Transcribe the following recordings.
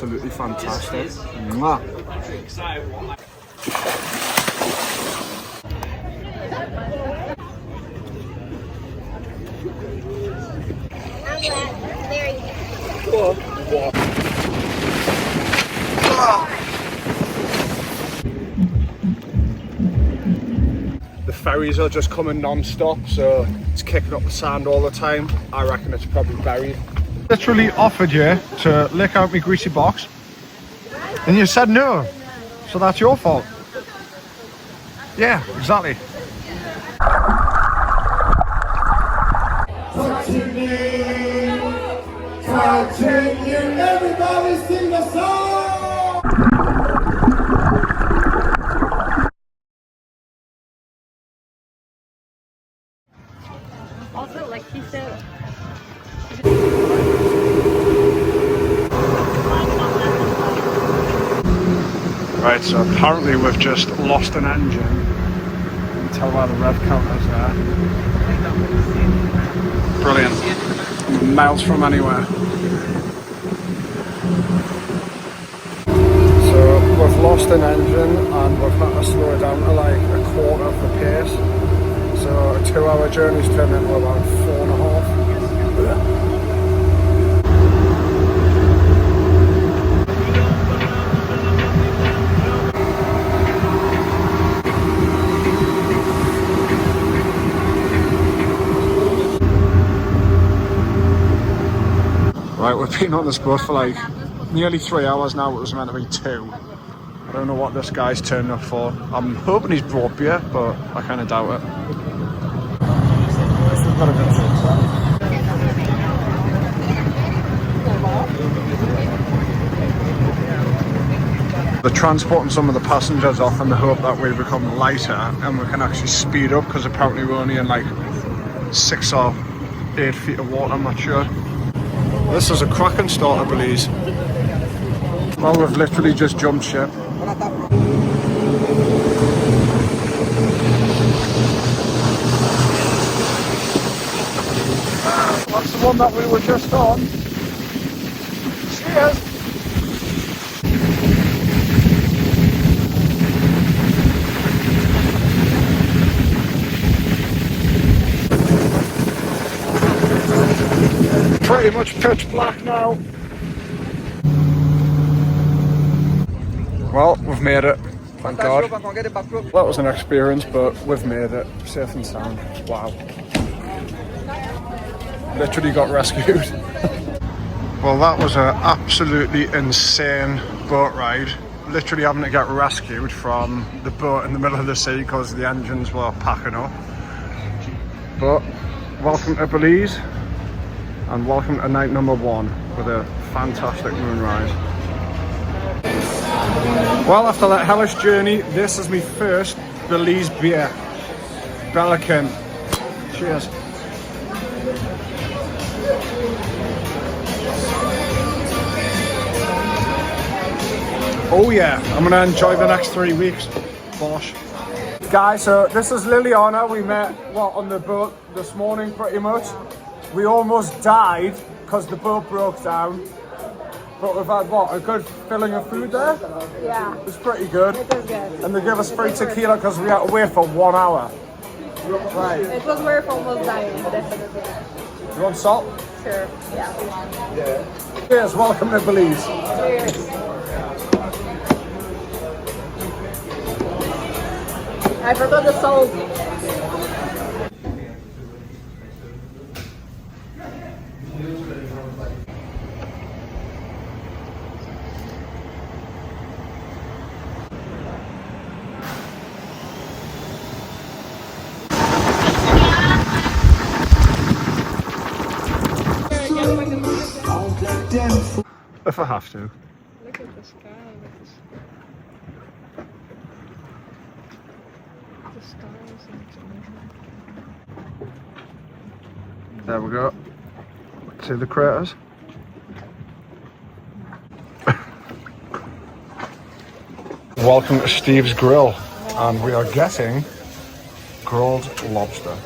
absolutely fantastic. Mwah. The ferries are just coming non-stop, so it's kicking up the sand all the time. I reckon it's probably buried. Literally offered you to lick out my greasy box, and you said no, so that's your fault. Yeah, exactly. Touching you, everybody sing the song! Also, like he said. Right, so apparently we've just lost an engine. You can tell by the rev counters there. Brilliant. Miles from anywhere. So we've lost an engine and we've had to slow it down to like a quarter of the pace. So a 2-hour journey's turned into about 4.5. Right, we've been on this boat for like nearly 3 hours now. It was meant to be 2. I don't know what this guy's turning up for. I'm hoping he's brought beer, but I kind of doubt it. They're transporting some of the passengers off in the hope that we become lighter and we can actually speed up, because apparently we're only in like 6 or 8 feet of water, I'm not sure. This is a cracking start at Belize. Well, we've literally just jumped ship. That's the one that we were just on. Cheers! Pretty much pitch black now. Well, we've made it. Thank God. That was an experience, but we've made it. Safe and sound. Wow. Literally got rescued. Well, that was an absolutely insane boat ride. Literally having to get rescued from the boat in the middle of the sea because the engines were packing up. But welcome to Belize. And welcome to night number 1 with a fantastic moonrise. Well, after that hellish journey, this is my first Belize beer. Belican. Cheers. Oh yeah, I'm gonna enjoy the next 3 weeks. Bosh. Guys, so this is Liliana. We met, well, on the boat this morning pretty much. We almost died because the boat broke down, but we've had what, a good filling of food there? Yeah. It was pretty good. It was good. And they gave us free tequila because we had to wait for 1 hour. Right. It was worth almost dying, definitely. You want salt? Sure, yeah. Yeah. Cheers, welcome to Belize. Cheers. I forgot the salt. If I have to. Look at the sky. The stars and There we go. See the craters? Welcome to Steve's Grill, and we are getting grilled lobster.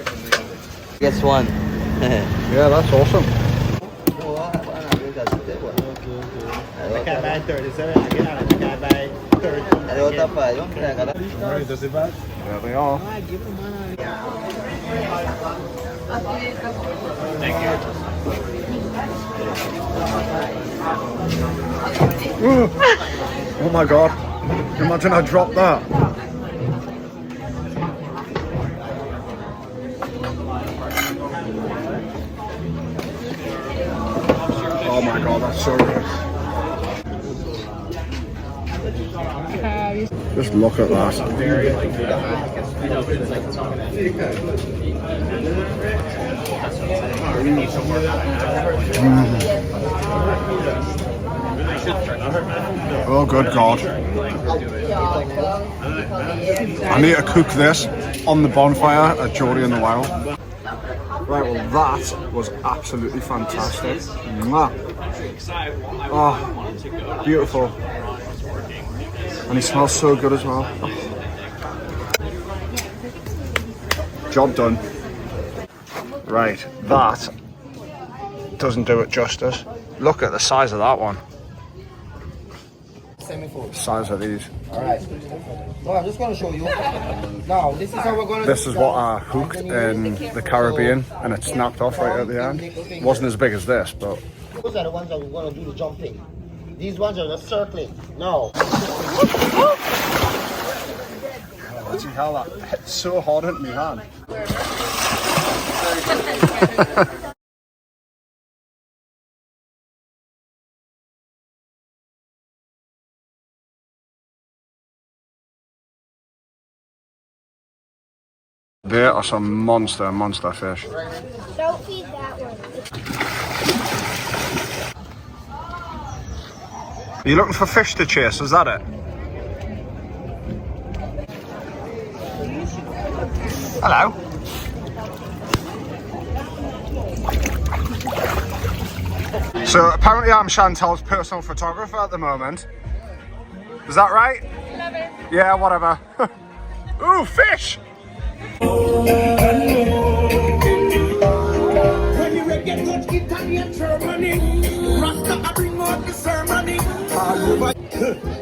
Guess one. Yeah, that's awesome. Nakabay 37, again, nakabay 30. Ada outra parte, vamos pegar. Alright, does it back? There they are. Ooh. Oh my god. Imagine I dropped that. Oh my god, that's so good. Just look at that. Oh good god. I need to cook this on the bonfire at Geordie in the Wild. Right, well that was absolutely fantastic. Mwah. Oh, beautiful. And he smells so good as well. Oh. Job done. Right, that doesn't do it justice. Look at the size of that one. Size of these. Alright. Well, I'm just going to show you. Now, this is how we're going to This is what I hooked in the Caribbean and it snapped off right at the end. Wasn't as big as this, but... Those are the ones that we're going to do the jumping. These ones are the circling. Now. Bloody hell, that hit so hard into my hand. There are some monster fish. Don't feed that one. Are you looking for fish to chase? Is that it? Hello. So apparently I'm Chantal's personal photographer at the moment. Is that right? Love it. Yeah, whatever. Ooh, fish!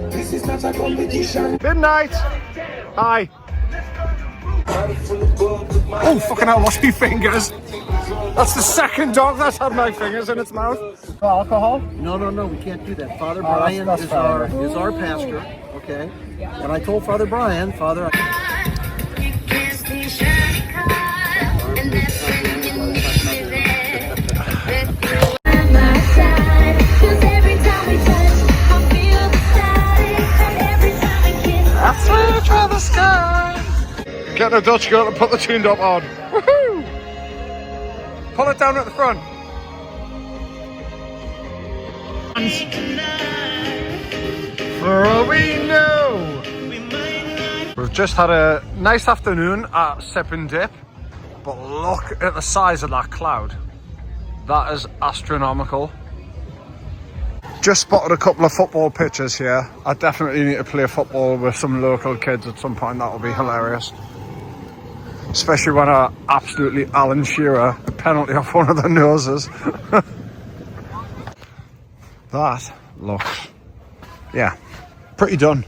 This is not a competition. Midnight! Hi! Oh, fucking hell, lost my fingers! That's the second dog that's had my fingers in its mouth. Alcohol? No, we can't do that. Father Oh, Brian that's is fine. our pastor, okay? And I told Father Brian, Father... Get the Dutch girl to put the tuned up on. Woohoo! Pull it down at the front. For all we know. We've just had a nice afternoon at Sip and Dip, but look at the size of that cloud. That is astronomical. Just spotted a couple of football pitches here. I definitely need to play football with some local kids at some point. That will be hilarious. Especially when I absolutely Alan Shearer a penalty off one of the noses. That looks, yeah, pretty done.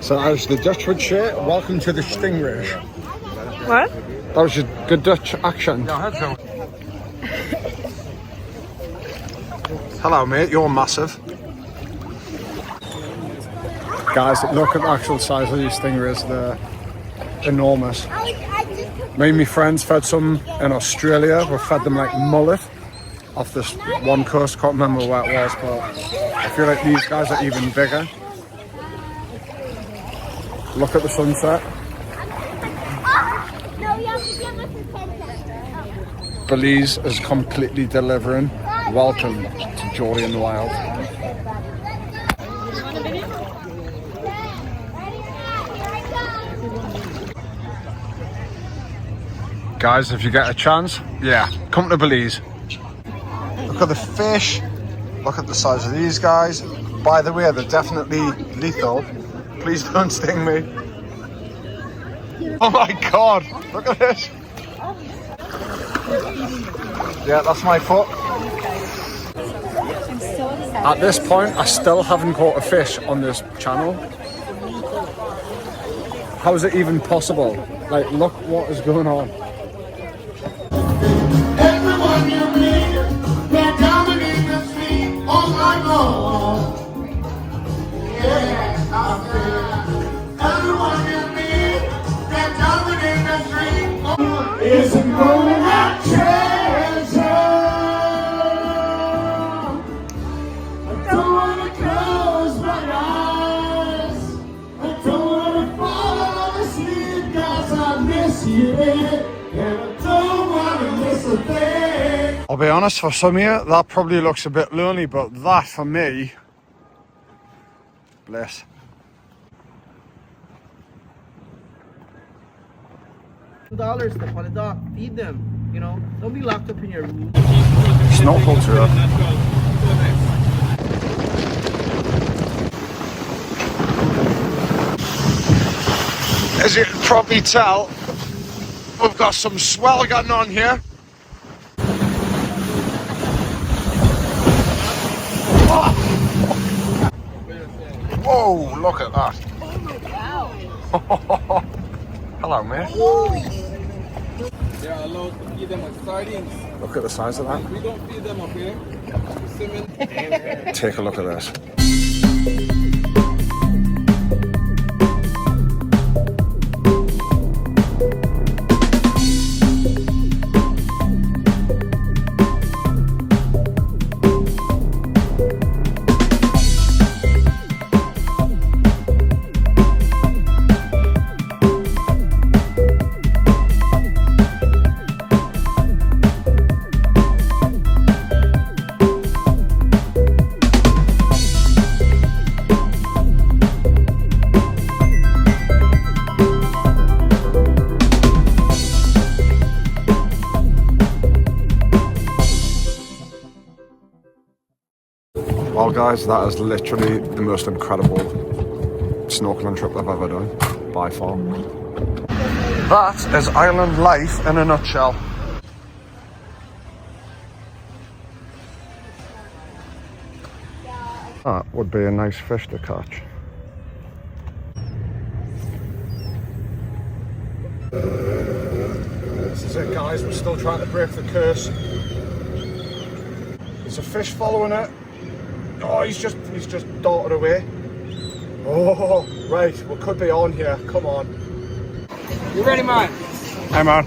So as the Dutch would say, welcome to the Stingray. What? That was your good Dutch accent. Hello mate, you're massive. Guys, look at the actual size of these stingrays, they're enormous. Me and my friends fed some in Australia, we fed them like mullet off this one coast, can't remember where it was, but I feel like these guys are even bigger. Look at the sunset. Belize is completely delivering. Welcome to Geordie in the Wild. Guys, if you get a chance, yeah, come to Belize. Look at the fish. Look at the size of these guys. By the way, they're definitely lethal. Please don't sting me. Oh my god, look at this. Yeah, that's my foot. At this point, I still haven't caught a fish on this channel. How is it even possible? Like, look what is going on. Everyone you meet, they're dominating the street all night long. Yeah, I said, everyone you meet, they're dominating the street. Isn't going to have treasure. I don't want to close my eyes. I don't want to fall asleep 'cause I miss you. And I don't want to miss a thing. I'll be honest, for some of you, that probably looks a bit lonely, but that for me, bliss. $2 to put it up, feed them, you know, don't be locked up in your room. Snorkel tour. As you can probably tell, we've got some swell going on here. Oh. Whoa, look at that. Hello, mate. They are allowed to feed them like sardines. Look at the size of that. We don't feed them up here. Take a look at this. Well guys, that is literally the most incredible snorkeling trip I've ever done, by far. That is island life in a nutshell. That would be a nice fish to catch. This is it guys, we're still trying to break the curse. There's a fish following it. Oh, he's just darted away. Oh, right, we could be on here. Come on. You ready, man? Hey, man.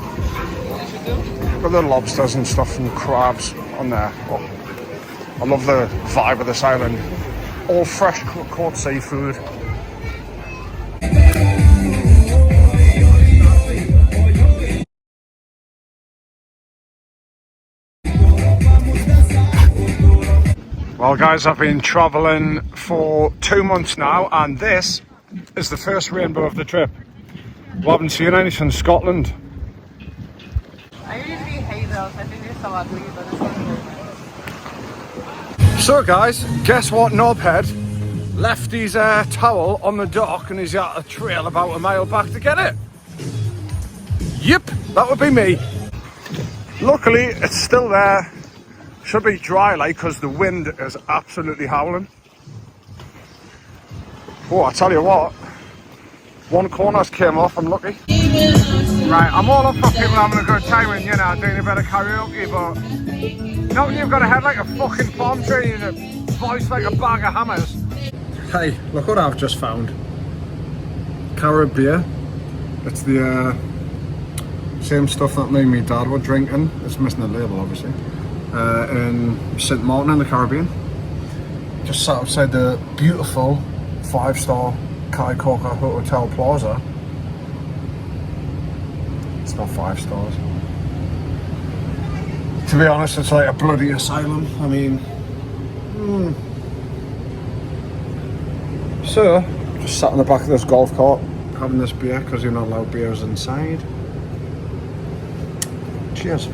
Got the lobsters and stuff and crabs on there. Oh, I love the vibe of this island. All fresh caught seafood. Well guys, I've been travelling for 2 months now and this is the first rainbow of the trip. We haven't seen any since Scotland. I usually hate those. I think they're so ugly, but it's okay. So guys, guess what knobhead left his towel on the dock and he's got a trail about a mile back to get it? Yep, that would be me. Luckily, it's still there. Should be dry like because the wind is absolutely howling. Oh, I tell you what, one corner's came off, I'm lucky. Right, I'm all up for people having a good time and, you know, doing a bit of karaoke, but not when you've got a head like a fucking palm tree and a voice like a bag of hammers. Hey, look what I've just found. Carib beer. It's the same stuff that me and my dad were drinking. It's missing the label, obviously. In St. Martin in the Caribbean. Just sat outside the beautiful 5-star Kaikoka Hotel Plaza. It's not 5 stars. To be honest, it's like a bloody asylum. I mean, So, just sat in the back of this golf cart having this beer because you're not allowed beers inside. Cheers.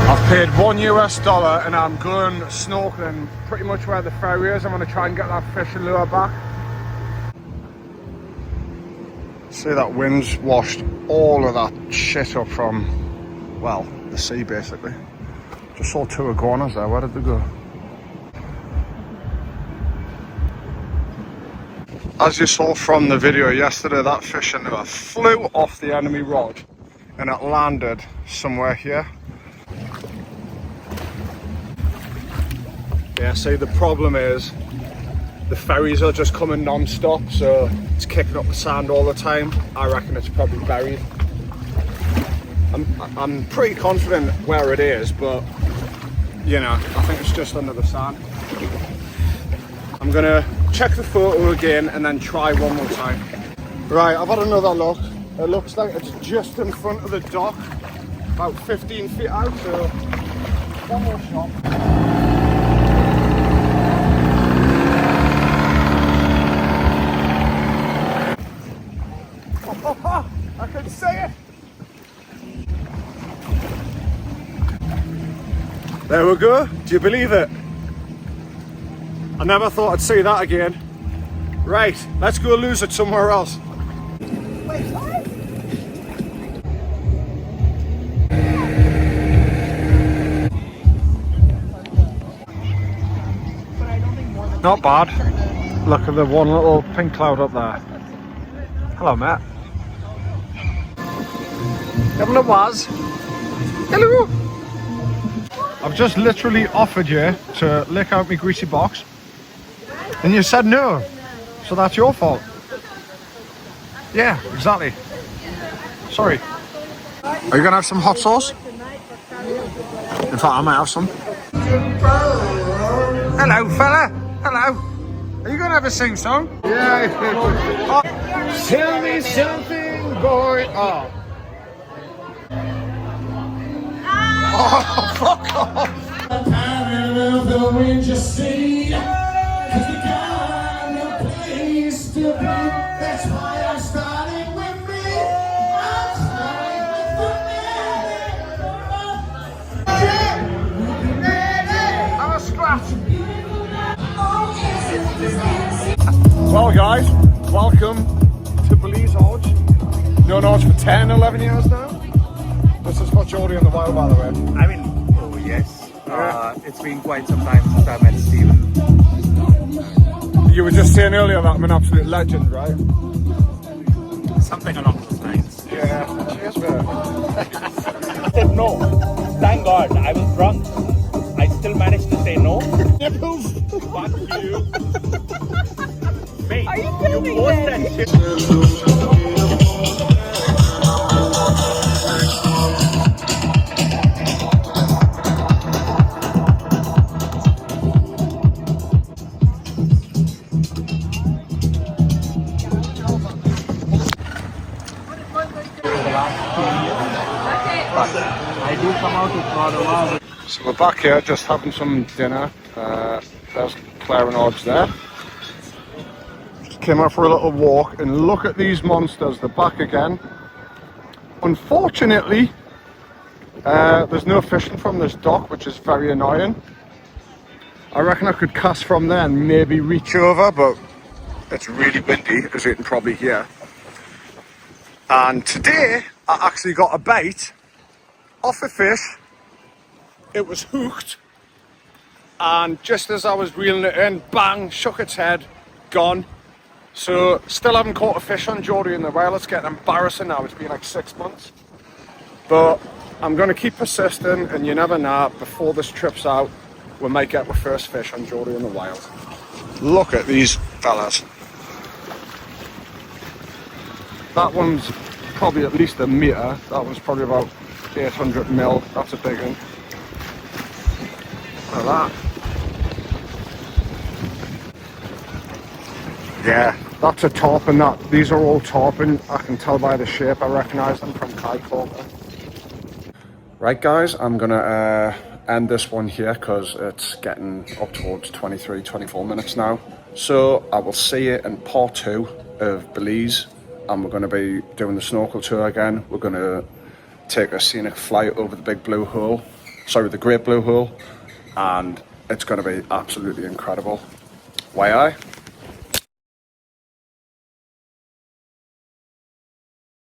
I've paid $1 and I'm going snorkeling pretty much where the ferry is. I'm going to try and get that fishing lure back. See, that wind's washed all of that shit up from, well, the sea basically. Just saw two iguanas there. Where did they go? As you saw from the video yesterday, that fishing lure flew off the enemy rod and it landed somewhere here. Yeah, see, the problem is the ferries are just coming non-stop, so it's kicking up the sand all the time. I reckon it's probably buried. I'm pretty confident where it is, but you know, I think it's just under the sand. I'm gonna check the photo again and then try one more time. Right, I've had another look. It looks like it's just in front of the dock, about 15 feet out, so one more shot. I can see it! There we go. Do you believe it? I never thought I'd see that again. Right, let's go lose it somewhere else. Wait, what? Not bad. Look at the one little pink cloud up there. Hello, Matt. Having a was. Hello. I've just literally offered you to lick out my greasy box, and you said no. So that's your fault. Yeah, exactly. Sorry. Are you gonna have some hot sauce? In fact, I might have some. Hello, fella. Hello. Are you gonna have a sing song? Yeah. Oh. Tell me something, boy. Oh. Oh, fuck off! The wind just see, 'cause we got no place to be. That's why I'm starting with me. I'm starting with the man. I'm a scratch. Well, guys, welcome to Belize Lodge. No Lodge for 10, 11 years now. This is for Jordy in the Wild, by the way. I mean, oh yes. It's been quite some time since I met Steven. You were just saying earlier that I'm an absolute legend, right? Something along those lines. Yeah. Cheers, man. I said no. Thank God, I was drunk. I still managed to say no. Fuck you. Mate, Are you filming post this? that shit. I do come out with God a while. So we're back here just having some dinner. There's Claire and Odds there. Just came out for a little walk and look at these monsters. They're back again. Unfortunately, there's no fishing from this dock, which is very annoying. I reckon I could cast from there and maybe reach over, but it's really windy, as you can probably hear. And today, I actually got a bait off a fish. It was hooked, and just as I was reeling it in, bang, shook its head, gone. So still haven't caught a fish on Geordie in the Whale. It's getting embarrassing now. It's been like 6 months, but I'm going to keep persisting, and you never know, before this trip's out we might get our first fish on Geordie in the Wild. Look at these fellas. That one's probably at least a metre. That one's probably about 800 mil. That's a big one. Look at that. Yeah, that's a tarpon. These are all tarpon. I can tell by the shape. I recognise them from Kaikoura. Right, guys, I'm gonna end this one here because it's getting up towards 23-24 minutes now. So I will see you in part 2 of Belize, and we're going to be doing the snorkel tour again. We're going to take a scenic flight over the big blue hole, sorry, the Great Blue Hole, and it's going to be absolutely incredible. Why I?